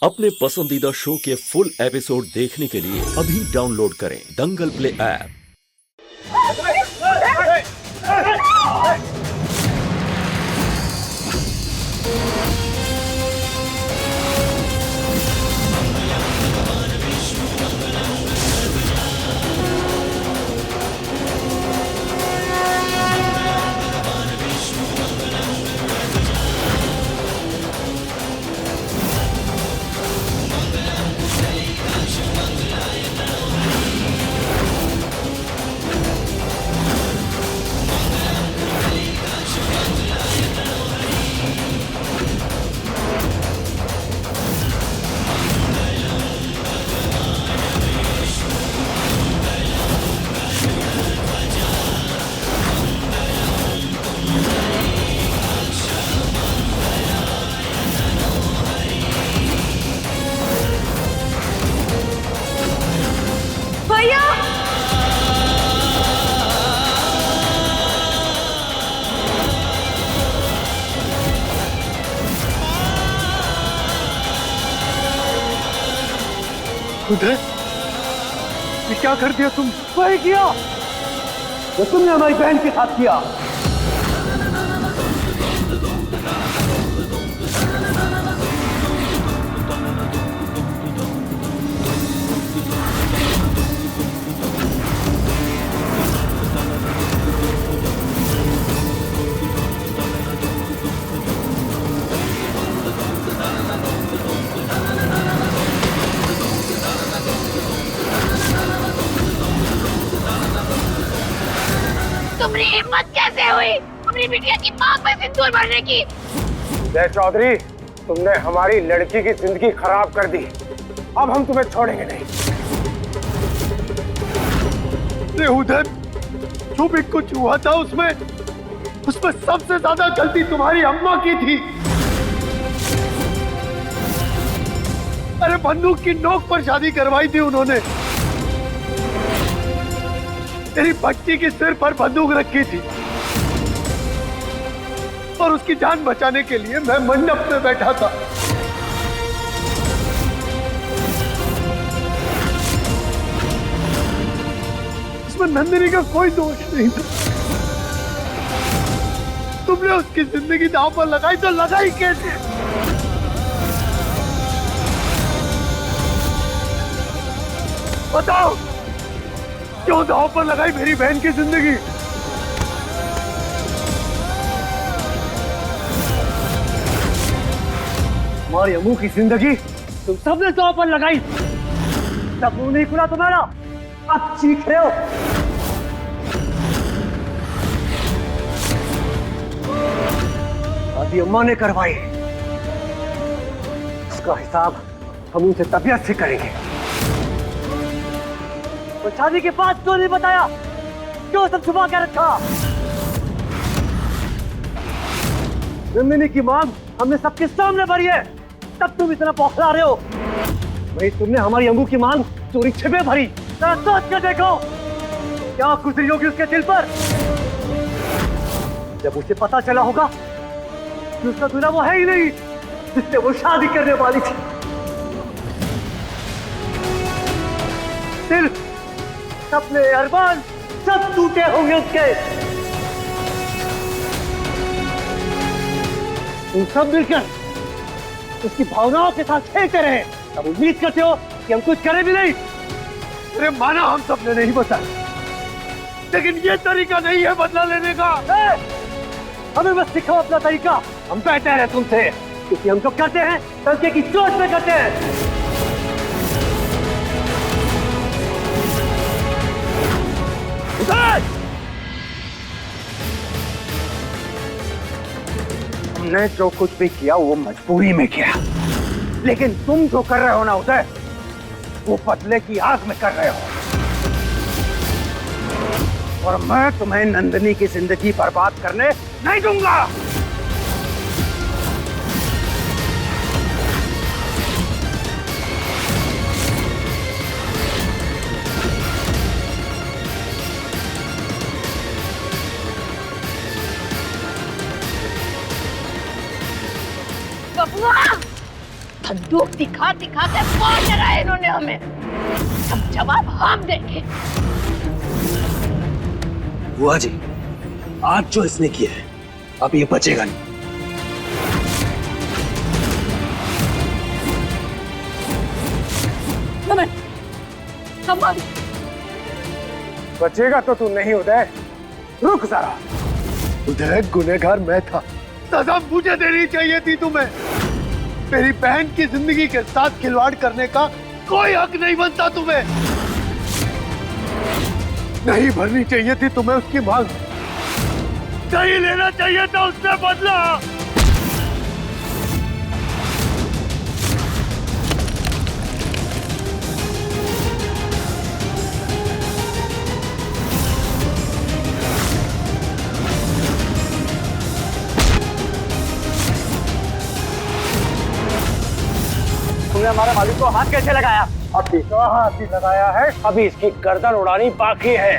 अपने पसंदीदा शो के फुल एपिसोड देखने के लिए अभी डाउनलोड करें दंगल प्ले ऐप। भैया उदय, ये क्या कर दिया तुम? वही किया जो तुमने हमारी बहन के साथ किया। तुम्हारी हिम्मत कैसे हुई अपनी बिटिया की मांग में सिंदूर भरने की? जय चौधरी, तुमने हमारी लड़की की जिंदगी खराब कर दी। अब हम तुम्हें छोड़ेंगे नहीं। उधर जो भी कुछ हुआ था उसमें सबसे ज्यादा गलती तुम्हारी अम्मा की थी। अरे बंदूक की नोक पर शादी करवाई थी उन्होंने। तेरी बच्ची के सिर पर बंदूक रखी थी और उसकी जान बचाने के लिए मैं मंडप में बैठा था। इसमें नंदिनी का कोई दोष नहीं था। तुमने उसकी जिंदगी दांव पर लगाई तो लगाई कैसे? बताओ, क्यों दांव पर लगाई मेरी बहन की जिंदगी? हमारी अम्मू की जिंदगी तुम सबने दांव पर लगाई। तब मुंह नहीं खुला तुम्हारा, अब चीख रहे हो। शादी अम्मा ने करवाई, उसका हिसाब हम उनसे तबीयत से करेंगे। और शादी के बाद क्यों नहीं बताया? क्यों सब छुपा के रखा? नंदिनी की मांग हमने सबके सामने भरी है, तब तुम इतना बौखला रहे हो। वही तुमने हमारी अम्मू की मांग चोरी छिपे भरी। जरा सोच कर देखो, क्या गुजरी होगी उसके दिल पर जब उसे पता चला होगा कि उसका दूल्हा वो है ही नहीं जिससे वो शादी करने वाली थी। दिल, सपने, अरमान सब टूटे होंगे उसके। तुम सब मिलकर उसकी भावनाओं के साथ खेलते रहे। अब उम्मीद करते हो कि हम कुछ करें भी नहीं। अरे माना हम सबने नहीं बताया, लेकिन ये तरीका नहीं है बदला लेने का। हमें बस सिखाओ अपना तरीका। हम बेहतर हैं तुमसे, क्योंकि हम जो करते हैं तरीके की सोच में करते हैं। हमने जो कुछ भी किया वो मजबूरी में किया, लेकिन तुम जो कर रहे हो ना उदय, वो बदले की आग में कर रहे हो। और मैं तुम्हें नंदिनी की जिंदगी बर्बाद करने नहीं दूंगा। बबुआ, बंदूक दिखा दिखा के मार डराया इन्होंने हमें। अब जवाब हम देंगे। बुआ जी, आज जो इसने किया है अब ये बचेगा नहीं। कमल, बचेगा तो तू नहीं उदय, रुक जरा। उदय, गुनहगार मैं था, सजा मुझे देनी चाहिए थी तुम्हें। मेरी बहन की जिंदगी के साथ खिलवाड़ करने का कोई हक नहीं बनता तुम्हें। नहीं भरनी चाहिए थी तुम्हें उसकी मांग, नहीं लेना चाहिए था उससे बदला। तुमने हमारे मालिक को हाथ कैसे लगाया? अभी तो हाथ ही लगाया है, अभी इसकी गर्दन उड़ानी बाकी है।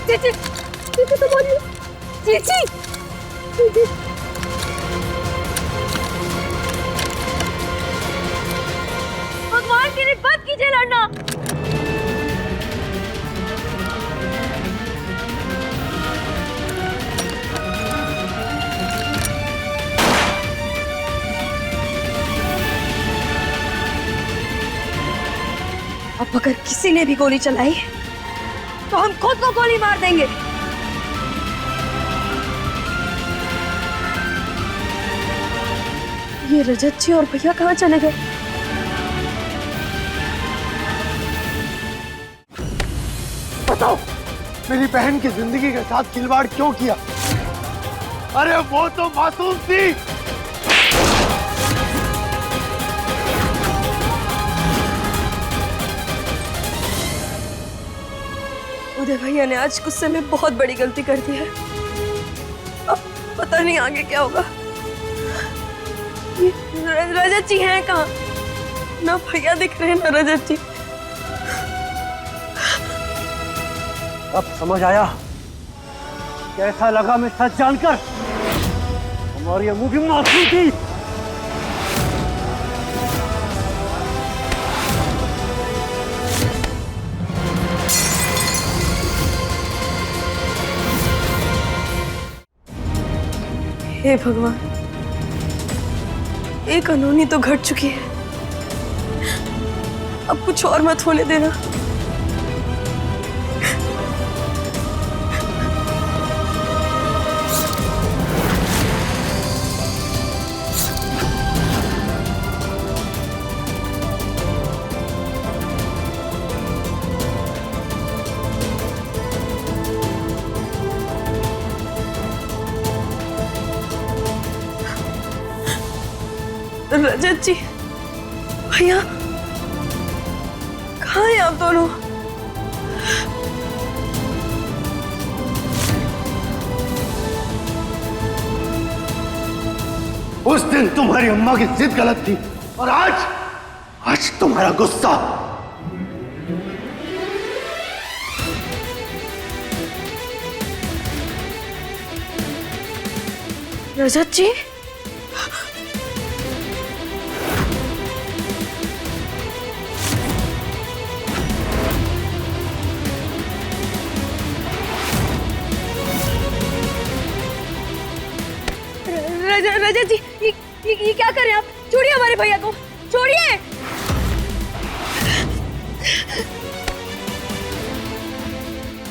चीची, चीची तो बोलिए, चीची, चीची। भगवान के लिए बंद कीजिए लड़ना। अब अगर किसी ने भी गोली चलाई तो हम खुद को गोली मार देंगे। ये रजत जी और भैया कहाँ चले गए? बताओ, मेरी बहन की जिंदगी के साथ खिलवाड़ क्यों किया? अरे वो तो मासूम थी। उदय भैया ने आज गुस्से में बहुत बड़ी गलती कर दी है। अब पता नहीं आगे क्या होगा। ये रजत जी हैं कहाँ? ना भैया दिख रहे हैं ना रजत जी। अब समझ आया कैसा लगा मैं सच जानकर। हमारी अम्मू भी मासूम थी। हे भगवान, एक अनहोनी तो घट चुकी है, अब कुछ और मत होने देना। रजत जी, भैया, कहाँ हैं आप दोनों? उस दिन तुम्हारी अम्मा की जिद गलत थी और आज तुम्हारा गुस्सा। रजत जी, रजत जी, ये क्या कर रहे हैं आप? छोड़िए हमारे भैया को, छोड़िए।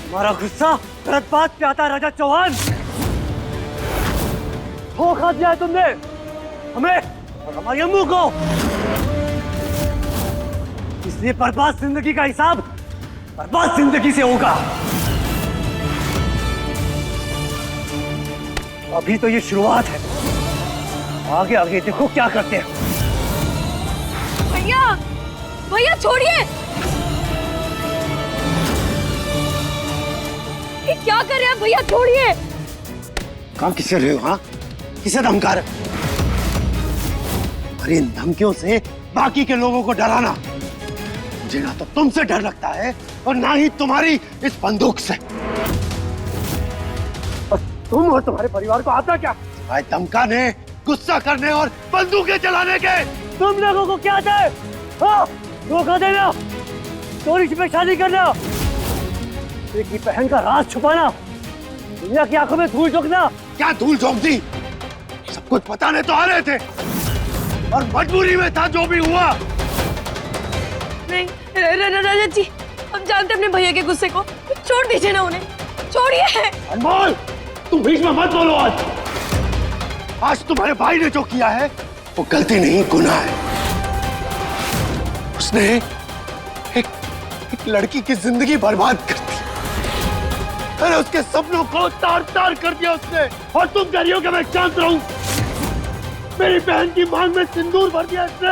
हमारा गुस्सा गलत बात पे आता है रजत चौहान। धोखा दिया है तुमने हमें और हमारी अम्मू को। इसलिए बर्बाद जिंदगी का हिसाब बर्बाद जिंदगी से होगा। अभी तो ये शुरुआत है, आगे आगे देखो क्या करते हैं। भैया, भैया छोड़िए। ये क्या कर रहे हैं भैया? छोड़िए। काम किससे रहे हो? हाँ, किसे धमका रहे? अरे इन धमकियों से बाकी के लोगों को डराना, मुझे ना तो तुमसे डर लगता है और ना ही तुम्हारी इस बंदूक से। और तुम और तुम्हारे परिवार को आता क्या आए धमकाने, गुस्सा करने और बंदूकें चलाने के? तुम लोगों को क्या आता है? हाँ, धोखा देना, चोरी छिपे शादी करना, एक ही बहन का राज छुपाना, दुनिया की आंखों में धूल झोंकना। क्या धूल झोंक दी? सब कुछ बताने तो आ रहे थे और मजबूरी में था जो भी हुआ। नहीं रजत जी, हम जानते हैं अपने भैया के गुस्से को, छोड़ दीजिए ना उन्हें, छोड़िए। अनमोल, तुम बीच में मत बोलो। आज तुम्हारे भाई ने जो किया है वो गलती नहीं, गुनाह है। उसने एक लड़की की जिंदगी बर्बाद कर दी। अरे उसके सपनों को तार तार कर दिया उसने, और तुम कह रही हो कि मैं शांत रहूं? मेरी बहन की मांग में सिंदूर भर दिया इसने।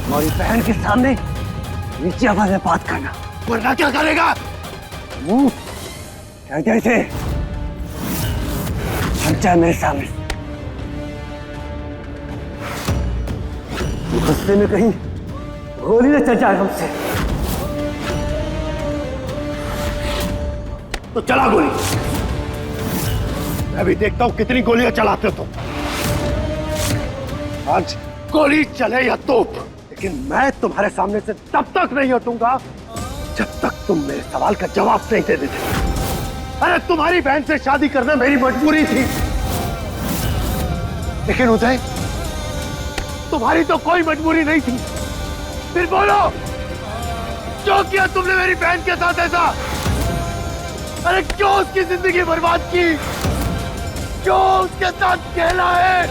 हमारी बहन के सामने नीचे आवाज में बात करना, वरना क्या करेगा? कहते थे हट जाए मेरे सामने। गुस्से में कहीं गोली न चल जाए हमसे। तो चला गोली, मैं भी देखता हूं कितनी गोलियां चलाते हो तुम। आज गोली चले या तोप, लेकिन मैं तुम्हारे सामने से तब तक नहीं हटूंगा जब तक तुम मेरे सवाल का जवाब नहीं दे देते। अरे तुम्हारी बहन से शादी करना मेरी मजबूरी थी, लेकिन उदय तुम्हारी तो कोई मजबूरी नहीं थी। फिर बोलो, क्यों किया तुमने मेरी बहन के साथ ऐसा? अरे क्यों उसकी जिंदगी बर्बाद की? क्यों उसके साथ खेला है?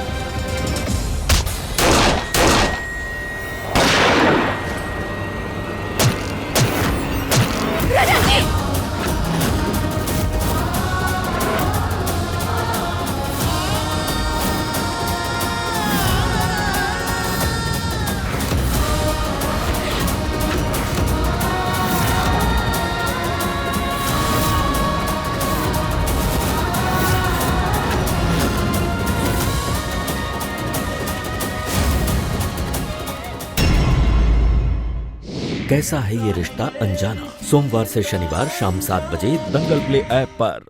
रजत जी, कैसा है ये रिश्ता अनजाना, सोमवार से शनिवार शाम 7 बजे दंगल प्ले ऐप पर।